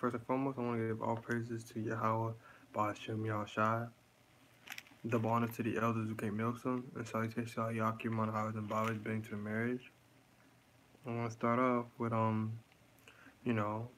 first and foremost, I want to give all praises to Yahweh, Ba'ashem Yahushai. Double honor to the elders who came milksum, and salutations to all Yakim on how and Bobby's being to the marriage. I want to start off with you know,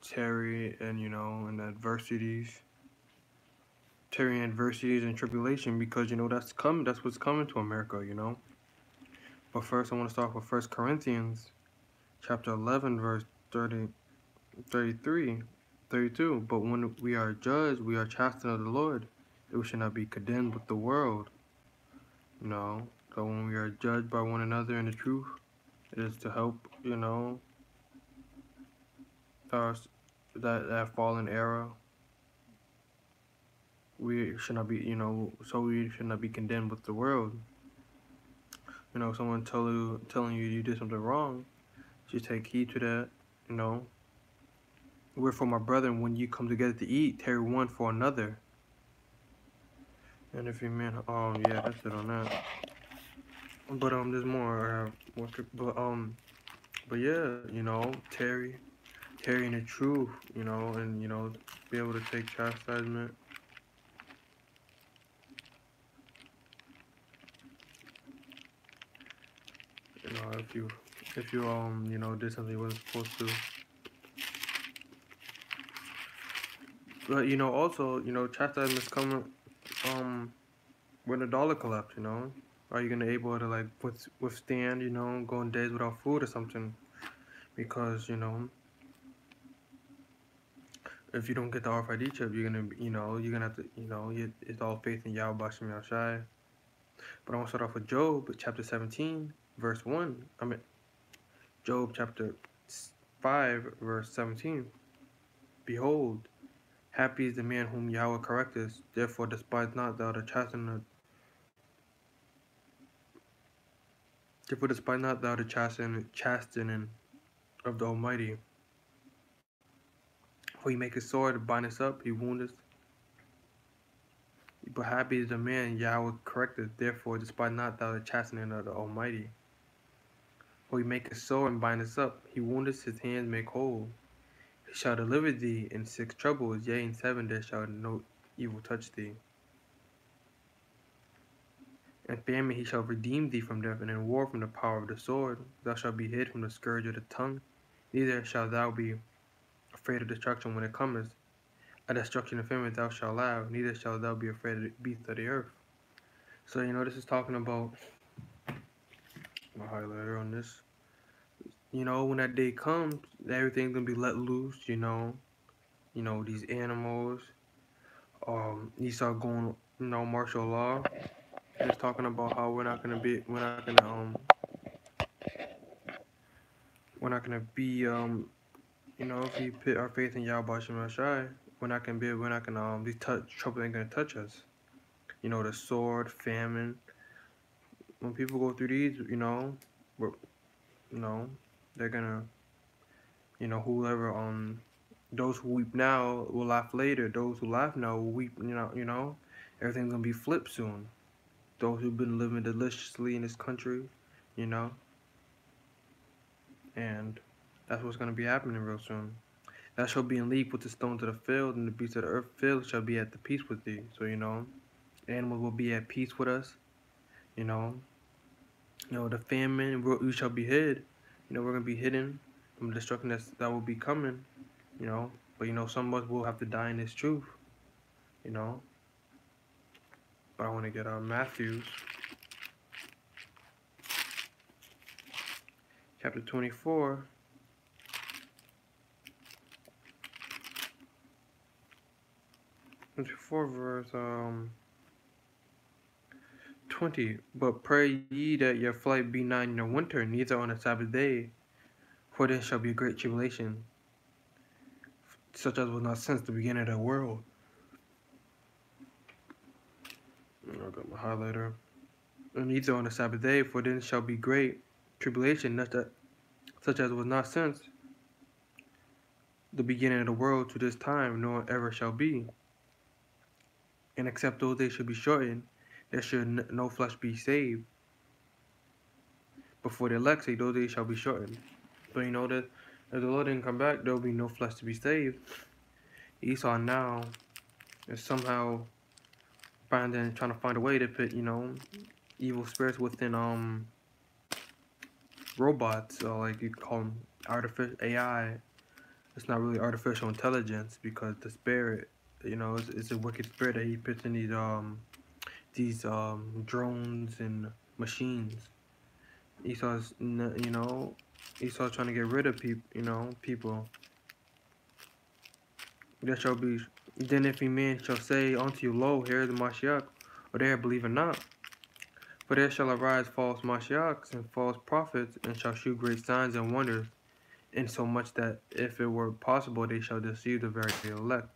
Terry and and adversities. Terry and adversities and tribulation, because that's coming. That's what's coming to America. But first, I want to start with 1 Corinthians, chapter 11, verse 30, 33, 32. But when we are judged, we are chastened of the Lord. We should not be condemned with the world. So when we are judged by one another in the truth, it is to help, us that fallen era. We should not be, so we should not be condemned with the world. Someone telling you did something wrong, just take heed to that. Wherefore, my brethren, when you come together to eat, tarry one for another. And if you mean, yeah, that's it on that. But there's more. But yeah, tarry in the truth, and be able to take chastisement. If you did something you wasn't supposed to. But also, chastisement is coming when the dollar collapse. Are you gonna able to like withstand, going days without food or something? Because if you don't get the RFID chip, you're gonna have to, it's all faith in Yahweh Bashem Yahushai. But I want to start off with Job chapter 17, verse 1. Job chapter 5, verse 17. Behold, happy is the man whom Yahweh correcteth, therefore despise not thou the chastening. Therefore despise not thou the chastening of the Almighty. For he maketh sword, bindeth up, he woundeth. But happy is the man Yahweh correcteth, therefore despise not thou the chastening of the Almighty. For he maketh sore and bindeth up, he woundeth, his hands make whole. He shall deliver thee in 6 troubles, yea, in 7 there shall no evil touch thee. In famine he shall redeem thee from death, and in war from the power of the sword. Thou shalt be hid from the scourge of the tongue, neither shalt thou be afraid of destruction when it cometh. At destruction and famine thou shalt laugh, neither shalt thou be afraid of the beasts of the earth. So this is talking about my highlighter on this. When that day comes, everything's gonna be let loose. These animals. You start going, martial law. It's talking about how we're not gonna be, if we put our faith in Yahweh Shem Shai, these trouble ain't gonna touch us. The sword, famine. When people go through these, they're gonna, whoever, those who weep now will laugh later. Those who laugh now will weep, everything's gonna be flipped soon. Those who've been living deliciously in this country, and that's what's gonna be happening real soon. Thou shalt be in league with the stones of the field, and the beasts of the earth field shall be at the peace with thee. So animals will be at peace with us. The famine, we shall be hid. We're gonna be hidden from the destruction that will be coming. But some of us will have to die in this truth. But I want to get Matthews chapter 24. Verse 20. But pray ye that your flight be not in the winter, neither on the Sabbath day, for there shall be a great tribulation, such as was not since the beginning of the world. I got my highlighter. And neither on the Sabbath day, for then shall be great tribulation, such as was not since the beginning of the world to this time, nor ever shall be. And except those days should be shortened, there should no flesh be saved. But for the elect sake, those days shall be shortened. But If the Lord didn't come back, there will be no flesh to be saved. Esau now is somehow trying to find a way to put, evil spirits within robots, or like you call them artificial AI. It's not really artificial intelligence because the spirit, it's a wicked spirit that he puts in these drones and machines. Esau's, Esau's trying to get rid of people. There shall be, then if a man shall say unto you, Lo, here is the Mashiach, or there believe it not. For there shall arise false Mashiachs and false prophets, and shall shew great signs and wonders, insomuch that if it were possible, they shall deceive the very elect.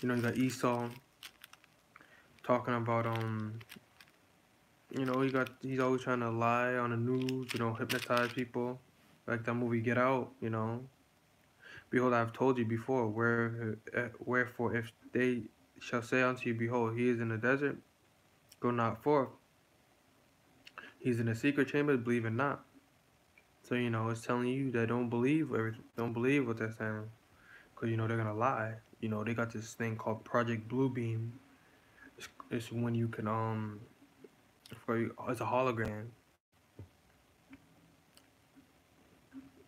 You got Esau talking about he's always trying to lie on the news, hypnotize people, like that movie Get Out, Behold, I have told you before, wherefore if they shall say unto you, Behold, he is in the desert, go not forth. He's in the secret chamber, believe it not. So it's telling you that don't believe what they're saying, because they're gonna lie. They got this thing called Project Bluebeam. It's when you can it's a hologram.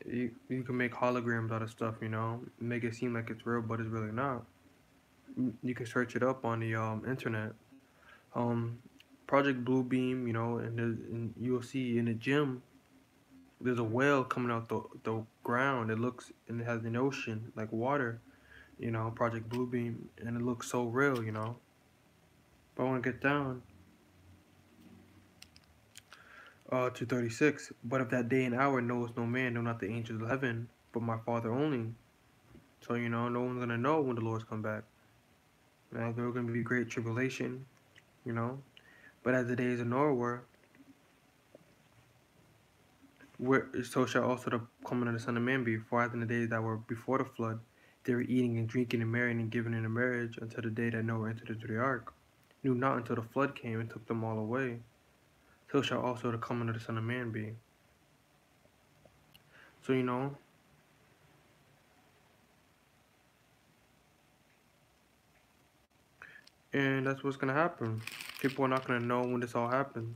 You can make holograms out of stuff, make it seem like it's real, but it's really not. You can search it up on the internet. Um, Project Bluebeam, and you'll see in the gym there's a whale coming out the ground. It looks and it has an ocean like water, Project Bluebeam, and it looks so real, But I want to get down 236. But of that day and hour knows no man, no not the angels of heaven, but my Father only. So no one's gonna know when the Lord's come back. Now there's gonna be great tribulation, But as the days of Noah where so shall also the coming of the Son of Man be. For as in the days that were before the flood, they were eating and drinking and marrying and giving in marriage until the day that Noah entered into the ark, knew not until the flood came and took them all away. So shall also the coming of the Son of Man be. So and that's what's gonna happen. People are not gonna know when this all happened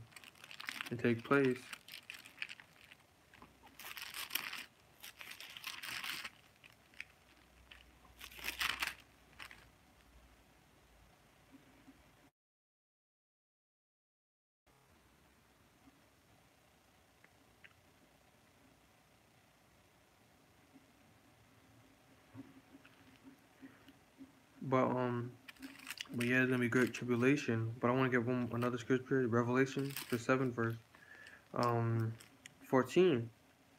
and take place. But but yeah, there's gonna be great tribulation. But I want to get another scripture, Revelation, the 7th verse, um, 14.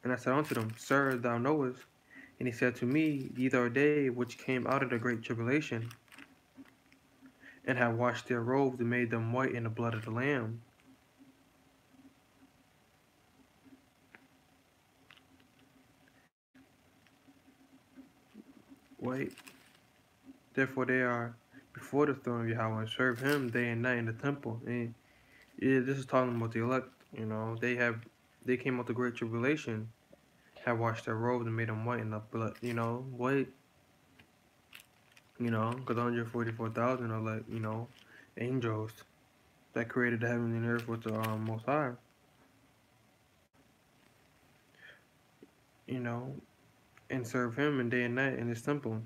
And I said unto them, Sir, thou knowest. And he said to me, These are they which came out of the great tribulation, and have washed their robes and made them white in the blood of the Lamb. White. Therefore they are before the throne of Yahweh and serve him day and night in the temple. And yeah, this is talking about the elect. They came out the great tribulation, have washed their robes and made them white in the blood. White. Because 144,000 are like angels that created the heaven and earth with the Most High. And serve him in day and night in his temple.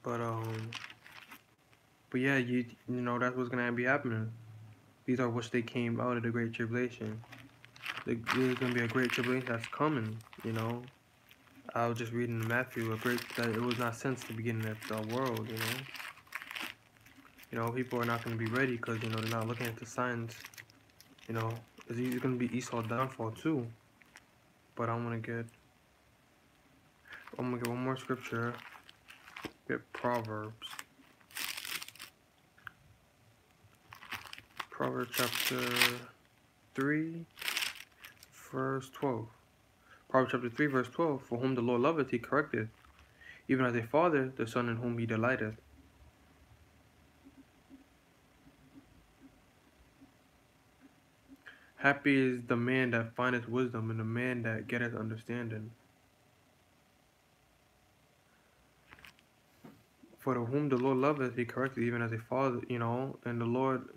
But yeah, that's what's gonna be happening. These are which they came out of the great tribulation. There's gonna be a great tribulation that's coming. I was just reading in Matthew that it was not since the beginning of the world. People are not gonna be ready because they're not looking at the signs. It's gonna be Esau's downfall too. But I'm gonna get one more scripture. Get Proverbs. Proverbs chapter 3, verse 12. Proverbs chapter 3, verse 12. For whom the Lord loveth, he correcteth, even as a father, the son in whom he delighteth. Happy is the man that findeth wisdom and the man that getteth understanding. For to whom the Lord loveth, he correcteth, even as a father, and the Lord,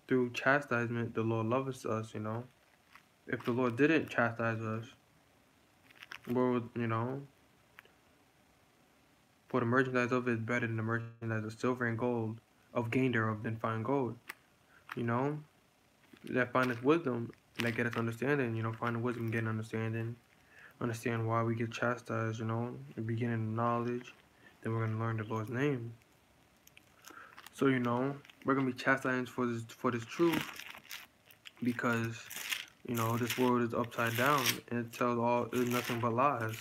through chastisement, the Lord loveth us, If the Lord didn't chastise us, where would, for the merchandise of it is better than the merchandise of silver and gold, of gain thereof than fine gold, you know? That findeth wisdom, that getteth understanding, finding wisdom, getting understanding, understand why we get chastised, the beginning of knowledge, then we're going to learn the Lord's name. So, we're going to be chastised for this truth because, this world is upside down and it tells it's nothing but lies.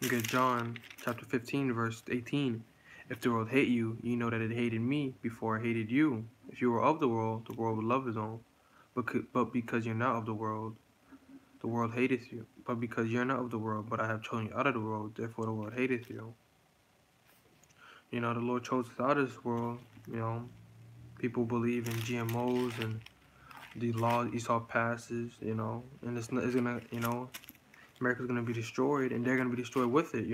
We get John chapter 15, verse 18. If the world hate you, you know that it hated me before it hated you. If you were of the world would love his own. But because you're not of the world hateth you. But because you're not of the world, but I have chosen you out of the world, therefore the world hateth you. The Lord chose us out of this world. People believe in GMOs and the laws Esau passes, and it's gonna, America's gonna be destroyed, and they're gonna be destroyed with it,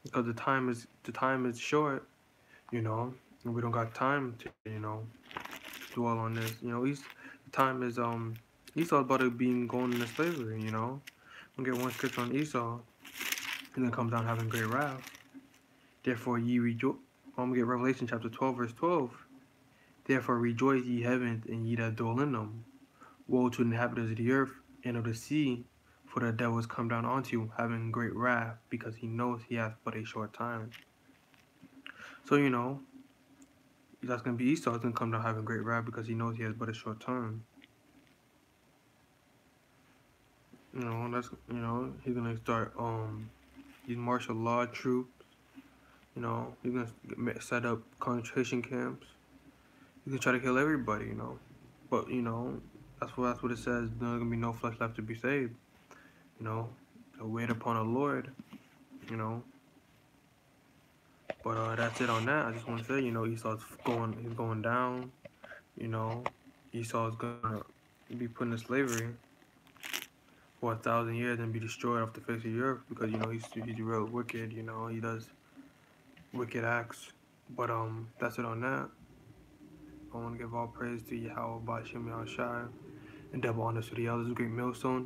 because the time is short, and we don't got time to, dwell on this. The time is Esau's about to be going into slavery, We get one scripture on Esau, and then comes down having great wrath. Therefore ye rejoice. I'm gonna get Revelation chapter 12, verse 12. Therefore rejoice ye heavens, and ye that dwell in them. Woe to the inhabitants of the earth and of the sea, for the devil is come down unto you, having great wrath, because he knows he hath but a short time. So, that's going to be Esau. He's going to come down having great wrath because he knows he has but a short time. He's going to start these martial law troops. He's going to set up concentration camps. He's going to try to kill everybody, But, that's what it says. There's going to be no flesh left to be saved. So wait upon the Lord, But that's it on that. I just want to say, he's going down. Esau's gonna be put into slavery for 1,000 years and be destroyed off the face of the earth because he's real wicked. He does wicked acts. But that's it on that. I want to give all praise to Yahweh Bashim Yahushai and double honors to the elders of Great Millstone.